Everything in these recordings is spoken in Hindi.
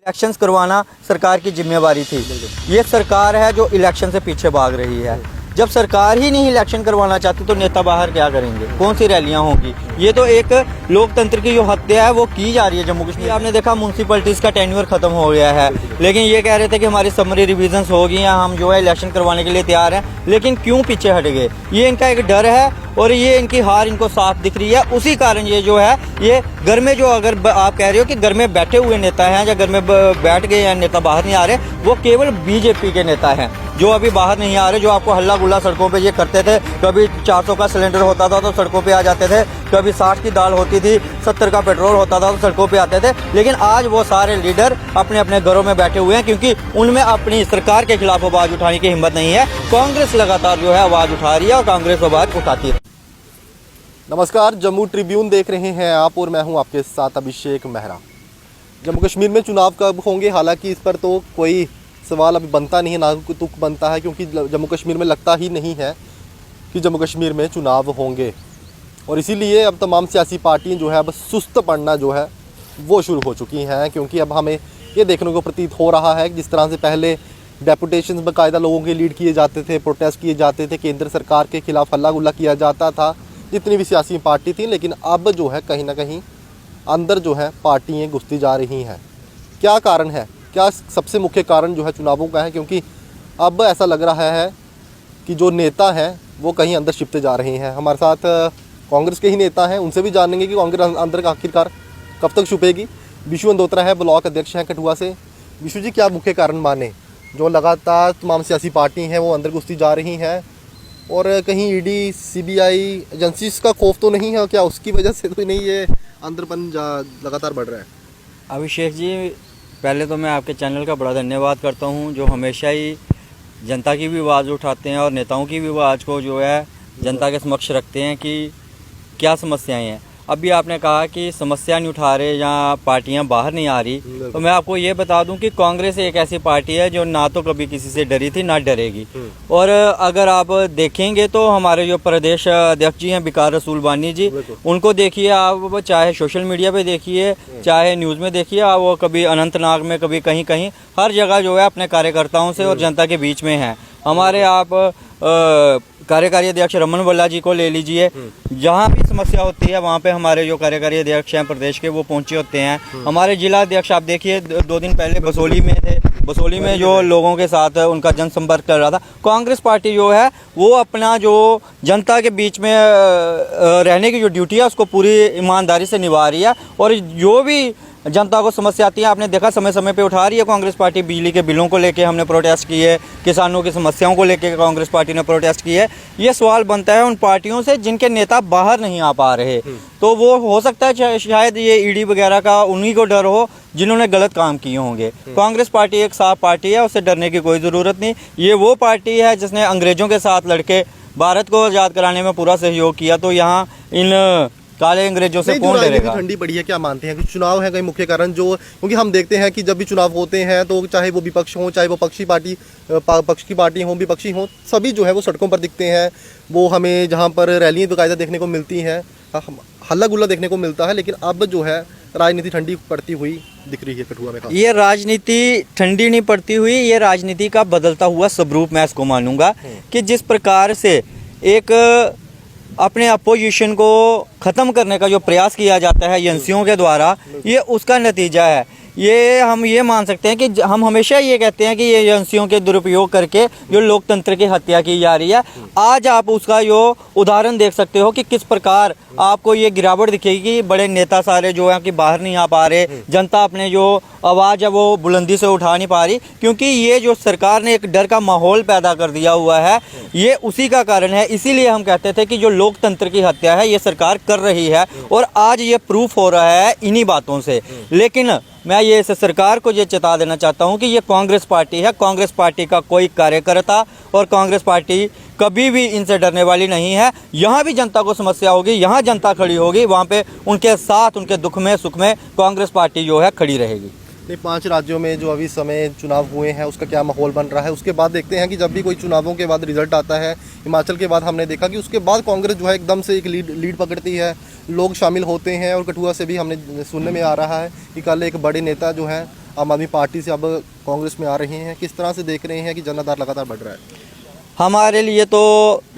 इलेक्शंस करवाना सरकार की जिम्मेवारी थी। ये सरकार है जो इलेक्शन से पीछे भाग रही है। जब सरकार ही नहीं इलेक्शन करवाना चाहती तो नेता बाहर क्या करेंगे, कौन सी रैलियां होंगी। ये तो एक लोकतंत्र की जो हत्या है वो की जा रही है जम्मू कश्मीर। आपने देखा म्यूनसिपैलिटीज़ का टेन्योर खत्म हो गया है, लेकिन ये कह रहे थे कि हमारी समरी रिविजन्स होगी या हम जो है इलेक्शन करवाने के लिए तैयार हैं, लेकिन क्यों पीछे हट गए। ये इनका एक डर है और ये इनकी हार इनको साफ दिख रही है। उसी कारण ये जो है ये घर में जो, अगर आप कह रहे हो कि घर में बैठे हुए नेता हैं या घर में बैठ गए या नेता बाहर नहीं आ रहे, वो केवल बीजेपी के नेता हैं जो अभी बाहर नहीं आ रहे, जो आपको हल्ला गुल्ला सड़कों पे ये करते थे। कभी 400 का सिलेंडर होता था तो सड़कों पे आ जाते थे, कभी 60 की दाल होती थी, 70 का पेट्रोल होता था तो सड़कों पे आते थे। लेकिन आज वो सारे लीडर अपने अपने घरों में बैठे हुए हैं क्योंकि उनमें अपनी सरकार के खिलाफ आवाज उठाने की हिम्मत नहीं है। कांग्रेस लगातार जो है आवाज उठा रही है और कांग्रेस आवाज उठाती है। नमस्कार, जम्मू ट्रिब्यून देख रहे हैं आप और मैं हूं आपके साथ अभिषेक मेहरा। जम्मू कश्मीर में चुनाव कब होंगे, हालांकि इस पर तो कोई सवाल अभी बनता नहीं है, ना कोई तुक बनता है, क्योंकि जम्मू कश्मीर में लगता ही नहीं है कि जम्मू कश्मीर में चुनाव होंगे। और इसीलिए अब तमाम सियासी पार्टियां जो है अब सुस्त पड़ना जो है वो शुरू हो चुकी हैं, क्योंकि अब हमें ये देखने को प्रतीत हो रहा है कि जिस तरह से पहले डेपुटेशन बाकायदा लोगों के लीड किए जाते थे, प्रोटेस्ट किए जाते थे, केंद्र सरकार के खिलाफ हल्ला गुल्ला किया जाता था जितनी भी सियासी पार्टी थी, लेकिन अब जो है कहीं ना कहीं अंदर जो है पार्टियां घुसती जा रही हैं। क्या कारण है, क्या सबसे मुख्य कारण जो है चुनावों का है, क्योंकि अब ऐसा लग रहा है कि जो नेता हैं वो कहीं अंदर शिफ्ट जा रहे हैं। हमारे साथ कांग्रेस के ही नेता हैं, उनसे भी जानेंगे कि कांग्रेस अंदर का आखिरकार कब तक छुपेगी। विशु अंदोत्रा है, ब्लॉक अध्यक्ष हैं कठुआ से। विशु जी, क्या मुख्य कारण माने जो लगातार तमाम सियासी पार्टी हैं वो अंदर घुसती जा रही हैं, और कहीं ईडी सीबीआई एजेंसीज का खौफ तो नहीं है, क्या उसकी वजह से तो नहीं ये अंदरपन लगातार बढ़ रहा है? अभिषेक जी, पहले तो मैं आपके चैनल का बड़ा धन्यवाद करता हूं जो हमेशा ही जनता की भी आवाज़ उठाते हैं और नेताओं की भी आवाज़ को जो है जनता के समक्ष रखते हैं कि क्या समस्याएं हैं। अभी आपने कहा कि समस्या नहीं उठा रहे या पार्टियां बाहर नहीं आ रही, तो मैं आपको ये बता दूं कि कांग्रेस एक ऐसी पार्टी है जो ना तो कभी किसी से डरी थी ना डरेगी। और अगर आप देखेंगे तो हमारे जो प्रदेश अध्यक्ष जी हैं बिकार रसूल बानी जी, उनको देखिए आप, चाहे सोशल मीडिया पे देखिए चाहे न्यूज़ में देखिए आप, वो कभी अनंतनाग में कभी कहीं कहीं हर जगह जो है अपने कार्यकर्ताओं से और जनता के बीच में है। हमारे आप कार्यकारी अध्यक्ष रमन वल्ला जी को ले लीजिए, जहाँ भी समस्या होती है वहाँ पे हमारे जो कार्यकारी अध्यक्ष हैं प्रदेश के वो पहुँचे होते हैं। हमारे जिला अध्यक्ष आप देखिए 2 दिन पहले बसोली में थे, बसोली में जो लोगों के साथ उनका जनसंपर्क कर रहा था। कांग्रेस पार्टी जो है वो अपना जो जनता के बीच में रहने की जो ड्यूटी है उसको पूरी ईमानदारी से निभा रही है, और जो भी जनता को समस्या आती है आपने देखा समय समय पे उठा रही है कांग्रेस पार्टी। बिजली के बिलों को लेके हमने प्रोटेस्ट किए, किसानों की समस्याओं को लेके कांग्रेस पार्टी ने प्रोटेस्ट किए। ये सवाल बनता है उन पार्टियों से जिनके नेता बाहर नहीं आ पा रहे, तो वो हो सकता है शायद ये ईडी वगैरह का उन्हीं को डर हो जिन्होंने गलत काम किए होंगे। कांग्रेस पार्टी एक साफ पार्टी है, उससे डरने की कोई ज़रूरत नहीं। ये वो पार्टी है जिसने अंग्रेज़ों के साथ लड़के भारत को आज़ाद कराने में पूरा सहयोग किया, तो यहाँ इन काले अंग्रेजों से कौन डरेगा। ठंडी पड़ी है, क्या मानते हैं कि चुनाव है कहीं मुख्य कारण जो, क्योंकि हम देखते हैं कि जब भी चुनाव होते हैं तो चाहे वो विपक्ष हो चाहे वो पक्ष की पार्टी हो विपक्षी हो, सभी जो है वो सड़कों पर दिखते हैं। वो हमें जहाँ पर रैलियाँ बाकायदा देखने को मिलती हैं, हल्ला गुल्ला देखने को मिलता है, लेकिन अब जो है राजनीति ठंडी पड़ती हुई दिख रही है कठुआ में। ये राजनीति ठंडी नहीं पड़ती हुई, ये राजनीति का बदलता हुआ स्वरूप मैं इसको मानूंगा कि जिस प्रकार से एक अपने अपोजिशन को ख़त्म करने का जो प्रयास किया जाता है एजेंसियों के द्वारा, ये उसका नतीजा है। ये हम ये मान सकते हैं कि हम हमेशा ये कहते हैं कि ये एजेंसियों के दुरुपयोग करके जो लोकतंत्र की हत्या की जा रही है। आज आप उसका जो उदाहरण देख सकते हो कि किस प्रकार आपको ये गिरावट दिखेगी। बड़े नेता सारे जो हैं कि बाहर नहीं आ पा रहे, जनता अपने जो आवाज़ है वो बुलंदी से उठा नहीं पा रही, क्योंकि ये जो सरकार ने एक डर का माहौल पैदा कर दिया हुआ है, ये उसी का कारण है। इसीलिए हम कहते थे कि जो लोकतंत्र की हत्या है ये सरकार कर रही है, और आज ये प्रूफ हो रहा है इन्हीं बातों से। लेकिन मैं ये इस सरकार को ये चेता देना चाहता हूँ कि ये कांग्रेस पार्टी है, कांग्रेस पार्टी का कोई कार्यकर्ता और कांग्रेस पार्टी कभी भी इनसे डरने वाली नहीं है। यहाँ भी जनता को समस्या होगी, यहाँ जनता खड़ी होगी, वहाँ पे उनके साथ उनके दुख में सुख में कांग्रेस पार्टी जो है खड़ी रहेगी। 5 राज्यों में जो अभी समय चुनाव हुए हैं उसका क्या माहौल बन रहा है, उसके बाद देखते हैं कि जब भी कोई चुनावों के बाद रिजल्ट आता है, हिमाचल के बाद हमने देखा कि उसके बाद कांग्रेस जो है एकदम से एक लीड पकड़ती है, लोग शामिल होते हैं। और कठुआ से भी हमने सुनने में आ रहा है कि कल एक बड़े नेता जो है आम आदमी पार्टी से अब कांग्रेस में आ रहे हैं, किस तरह से देख रहे हैं कि जन आधार लगातार बढ़ रहा है? हमारे लिए तो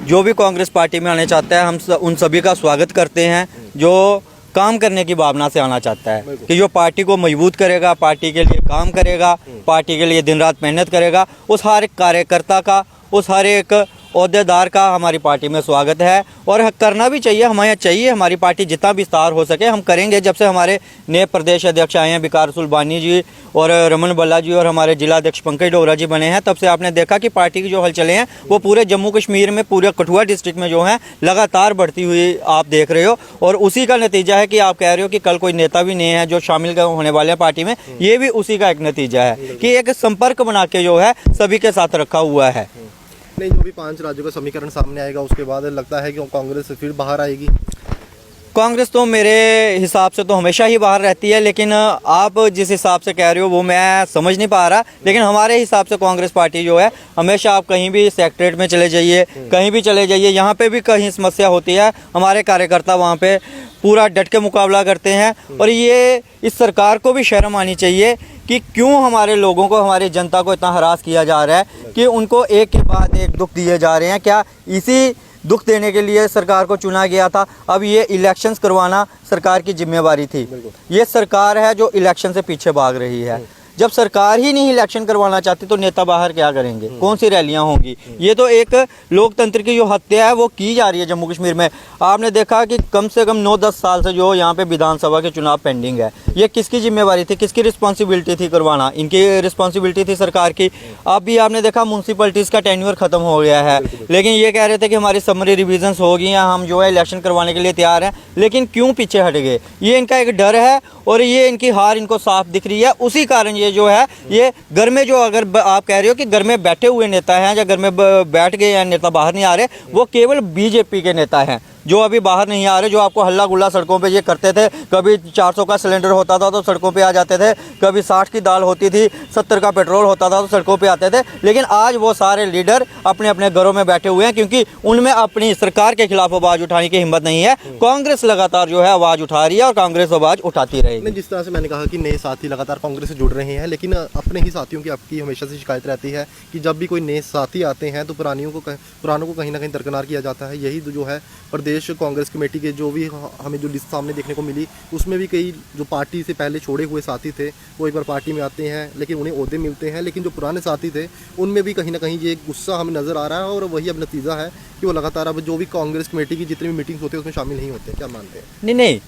जो भी कांग्रेस पार्टी में आने चाहता है हम उन सभी का स्वागत करते हैं, जो काम करने की भावना से आना चाहता है, कि जो पार्टी को मजबूत करेगा, पार्टी के लिए काम करेगा, पार्टी के लिए दिन रात मेहनत करेगा, उस हर एक कार्यकर्ता का, उस हर एक ओहदेदार का हमारी पार्टी में स्वागत है। और करना भी चाहिए, हमें चाहिए हमारी पार्टी जितना विस्तार हो सके हम करेंगे। जब से हमारे नए प्रदेश अध्यक्ष आए हैं विकार सुलबानी जी और रमन बल्ला जी और हमारे जिला अध्यक्ष पंकज डोगरा जी बने हैं, तब से आपने देखा कि पार्टी की जो हलचलें हैं वो पूरे जम्मू कश्मीर में, पूरे कठुआ डिस्ट्रिक्ट में जो है लगातार बढ़ती हुई आप देख रहे हो। और उसी का नतीजा है कि आप कह रहे हो कि कल कोई नेता भी नहीं है जो शामिल होने वाले हैं पार्टी में, ये भी उसी का एक नतीजा है कि एक संपर्क बना के जो है सभी के साथ रखा हुआ है। नहीं, जो भी 5 राज्यों का समीकरण सामने आएगा उसके बाद लगता है कि कांग्रेस फिर बाहर आएगी। कांग्रेस तो मेरे हिसाब से तो हमेशा ही बाहर रहती है, लेकिन आप जिस हिसाब से कह रहे हो वो मैं समझ नहीं पा रहा। लेकिन हमारे हिसाब से कांग्रेस पार्टी जो है, हमेशा आप कहीं भी सेक्रेटरीट में चले जाइए, कहीं भी चले जाइए, यहाँ पे भी कहीं समस्या होती है, हमारे कार्यकर्ता वहाँ पे पूरा डट के मुकाबला करते हैं। और ये इस सरकार को भी शर्म आनी चाहिए कि क्यों हमारे लोगों को, हमारी जनता को इतना हरास किया जा रहा है कि उनको एक के बाद एक दुख दिए जा रहे हैं। क्या इसी दुख देने के लिए सरकार को चुना गया था? अब ये इलेक्शंस करवाना सरकार की जिम्मेवारी थी। ये सरकार है जो इलेक्शन से पीछे भाग रही है। जब सरकार ही नहीं इलेक्शन करवाना चाहती तो नेता बाहर क्या करेंगे, कौन सी रैलियां होंगी? ये तो एक लोकतंत्र की जो हत्या है वो की जा रही है जम्मू कश्मीर में। आपने देखा कि कम से कम 9-10 साल से जो यहाँ पे विधानसभा के चुनाव पेंडिंग है, ये किसकी जिम्मेवारी थी, किसकी रिस्पॉन्सिबिलिटी थी करवाना? इनकी रिस्पॉन्सिबिलिटी थी सरकार की। अब भी आपने देखा म्यूनसिपलिटीज़ का टेन्योर खत्म हो गया है, लेकिन ये कह रहे थे कि हमारी समरी रिविजन्स होगी या हम जो है इलेक्शन करवाने के लिए तैयार हैं, लेकिन क्यों पीछे हट गए? ये इनका एक डर है और ये इनकी हार इनको साफ दिख रही है। उसी कारण ये जो है, ये घर में जो, अगर आप कह रहे हो कि घर में बैठे हुए नेता हैं या घर में बैठ गए या नेता बाहर नहीं आ रहे, वो केवल बीजेपी के नेता हैं जो अभी बाहर नहीं आ रहे, जो आपको हल्ला गुल्ला सड़कों पे ये करते थे। कभी 400 का सिलेंडर होता था तो सड़कों पे आ जाते थे, कभी 60 की दाल होती थी, 70 का पेट्रोल होता था तो सड़कों पे आते थे। लेकिन आज वो सारे लीडर अपने अपने घरों में बैठे हुए हैं, क्योंकि उनमें अपनी सरकार के खिलाफ आवाज़ उठाने की हिम्मत नहीं है। कांग्रेस लगातार जो है आवाज़ उठा रही है और कांग्रेस आवाज़ उठाती रहेगी। जिस तरह से मैंने कहा कि नए साथी लगातार कांग्रेस से जुड़ रहे हैं, लेकिन अपने ही साथियों की आपकी हमेशा से शिकायत रहती है कि जब भी कोई नए साथी आते हैं तो पुरानों को कहीं ना कहीं दरकिनार किया जाता है। यही जो है प्रदेश कांग्रेस कमेटी के जो भी हमें जो लिस्ट सामने देखने को मिली, उसमें भी कई जो पार्टी से पहले छोड़े हुए साथी थे वो एक बार पार्टी में आते हैं, लेकिन उन्हें ओहदे मिलते हैं। लेकिन जो पुराने साथी थे उनमें भी कहीं ना कहीं ये गुस्सा हमें नज़र आ रहा है और वही अब नतीजा है कि वो लगातार अब जो भी कांग्रेस कमेटी की जितनी भी मीटिंग्स होती है उसमें शामिल नहीं होते। क्या मानते हैं? नहीं,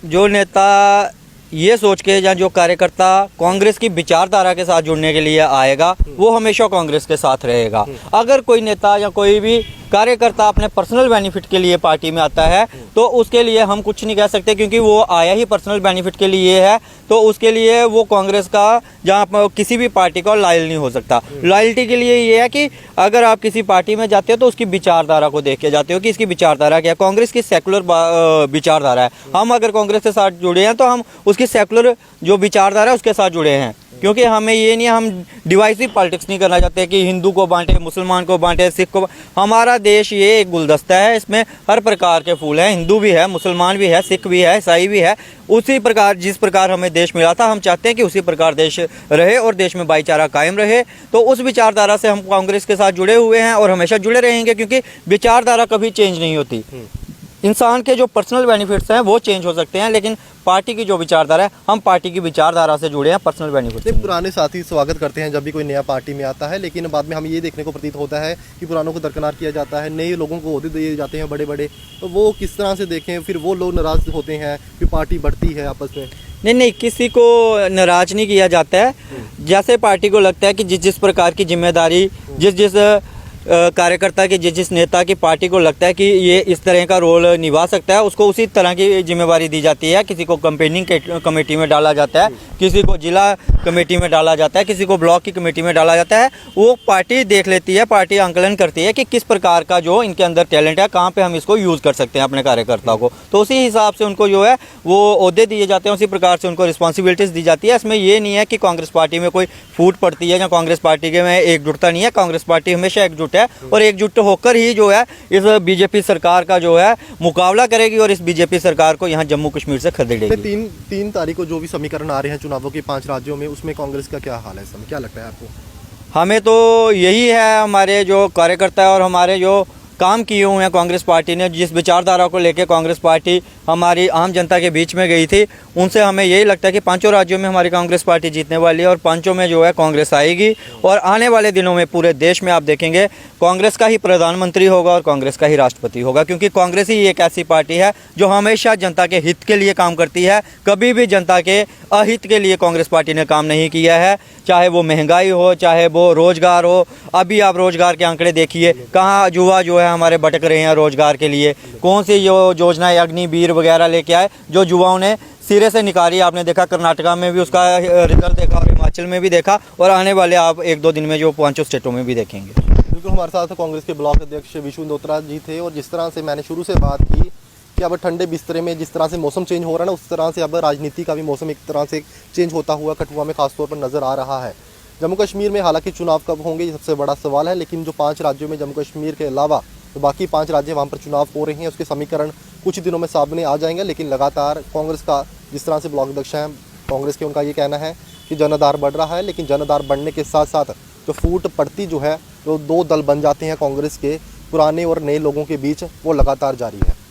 जो नेता ये सोच के या जो कार्यकर्ता कांग्रेस की विचारधारा के साथ जुड़ने के लिए आएगा वो हमेशा कांग्रेस के साथ रहेगा। अगर कोई नेता या कोई भी कार्यकर्ता अपने पर्सनल बेनिफिट के लिए पार्टी में आता है तो उसके लिए हम कुछ नहीं कह सकते, क्योंकि वो आया ही पर्सनल बेनिफिट के लिए है। तो उसके लिए वो कांग्रेस का जहाँ किसी भी पार्टी का लॉयल नहीं हो सकता। लॉयल्टी के लिए ये है कि अगर आप किसी पार्टी में जाते हो तो उसकी विचारधारा को देख के जाते हो कि इसकी विचारधारा क्या है। कांग्रेस की सेकुलर विचारधारा है। हम अगर कांग्रेस के साथ जुड़े हैं तो हम उसकी सेकुलर जो विचारधारा है उसके साथ जुड़े हैं, क्योंकि हमें ये नहीं, हम डिवाइसिव पॉलिटिक्स नहीं करना चाहते कि हिंदू को बांटे, मुसलमान को बांटे, सिख को। हमारा देश ये एक गुलदस्ता है, इसमें हर प्रकार के फूल हैं। हिंदू भी है, मुसलमान भी है, सिख भी है, ईसाई भी है। उसी प्रकार जिस प्रकार हमें देश मिला था हम चाहते हैं कि उसी प्रकार देश रहे और देश में भाईचारा कायम रहे। तो उस विचारधारा से हम कांग्रेस के साथ जुड़े हुए हैं और हमेशा जुड़े रहेंगे, क्योंकि विचारधारा कभी चेंज नहीं होती। इंसान के जो पर्सनल बेनिफिट्स हैं वो चेंज हो सकते हैं, लेकिन पार्टी की जो विचारधारा है, हम पार्टी की विचारधारा से जुड़े हैं, पर्सनल बेनिफिट। पुराने साथी स्वागत करते हैं जब भी कोई नया पार्टी में आता है, लेकिन बाद में हमें ये देखने को प्रतीत होता है कि पुरानों को दरकिनार किया जाता है, नए लोगों को ओहदे दिए जाते हैं बड़े बड़े। तो वो किस तरह से देखें, फिर वो लोग नाराज होते हैं, फिर पार्टी बढ़ती है आपस में। नहीं, किसी को नाराज नहीं किया जाता है। जैसे पार्टी को लगता है कि जिस प्रकार की जिम्मेदारी जिस कार्यकर्ता की जिस नेता की पार्टी को लगता है कि ये इस तरह का रोल निभा सकता है, उसको उसी तरह की जिम्मेवारी दी जाती है। किसी को कैंपेनिंग कमेटी में डाला जाता है, किसी को जिला कमेटी में डाला जाता है, किसी को ब्लॉक की कमेटी में डाला जाता है, वो पार्टी देख लेती है, पार्टी आंकलन करती है कि किस प्रकार का जो इनके अंदर टैलेंट है, कहाँ पे हम इसको यूज़ कर सकते हैं अपने कार्यकर्ताओं को। तो उसी हिसाब से उनको जो है वो ओहदे दिए जाते हैं, उसी प्रकार से उनको रिस्पॉन्सिबिलिटीज़ दी जाती है। इसमें ये नहीं है कि कांग्रेस पार्टी में कोई फूट पड़ती है या कांग्रेस पार्टी के में एकजुटता नहीं है। कांग्रेस पार्टी हमेशा एकजुट है और एकजुट होकर ही जो है इस बीजेपी सरकार का जो है मुकाबला करेगी और इस बीजेपी सरकार को यहाँ जम्मू कश्मीर से खदेड़ेगी। तीन तारीख को जो भी समीकरण आ रहे हैं चुनावों के 5 राज्यों में, उसमें कांग्रेस का क्या हाल है इस समय, क्या लगता है आपको? हमें तो यही है, हमारे जो कार्यकर्ता और हमारे जो काम किए हुए हैं कांग्रेस पार्टी ने, जिस विचारधारा को लेकर कांग्रेस पार्टी हमारी आम जनता के बीच में गई थी, उनसे हमें यही लगता है कि 5 राज्यों में हमारी कांग्रेस पार्टी जीतने वाली है और 5 में जो है कांग्रेस आएगी। और आने वाले दिनों में पूरे देश में आप देखेंगे कांग्रेस का ही प्रधानमंत्री होगा और कांग्रेस का ही राष्ट्रपति होगा, क्योंकि कांग्रेस ही एक ऐसी पार्टी है जो हमेशा जनता के हित के लिए काम करती है। कभी भी जनता के अहित के लिए कांग्रेस पार्टी ने काम नहीं किया है, चाहे वो महंगाई हो, चाहे वो रोजगार हो। अभी आप रोजगार के आंकड़े देखिए, कहाँ युवा जो है हमारे भटक रहे हैं रोजगार के लिए। कौन सी जो योजनाएं अग्निवीर वगैरह लेके आए जो युवाओं ने सिरे से निकाली। आपने देखा कर्नाटका में भी उसका रिजल्ट देखा और हिमाचल में भी देखा और आने वाले आप 1-2 दिन में जो 5 स्टेटों में भी देखेंगे। बिल्कुल, हमारे साथ कांग्रेस के ब्लॉक अध्यक्ष विशु इंदोत्रा जी थे। और जिस तरह से मैंने शुरू से बात की कि अब ठंडे बिस्तरे में जिस तरह से मौसम चेंज हो रहा है ना, उस तरह से अब राजनीति का भी मौसम एक तरह से चेंज होता हुआ कठुआ में खासतौर पर नज़र आ रहा है। जम्मू कश्मीर में हालांकि चुनाव कब होंगे ये सबसे बड़ा सवाल है, लेकिन जो 5 राज्यों में जम्मू कश्मीर के अलावा तो बाकी 5 राज्य वहाँ पर चुनाव हो रहे हैं, उसके समीकरण कुछ दिनों में सामने आ जाएंगे। लेकिन लगातार कांग्रेस का, जिस तरह से ब्लॉक अध्यक्ष हैं कांग्रेस के, उनका ये कहना है कि जनाधार बढ़ रहा है, लेकिन जनाधार बढ़ने के साथ साथ जो फूट पड़ती जो है, जो 2 दल बन जाते हैं कांग्रेस के पुराने और नए लोगों के बीच, वो लगातार जारी है।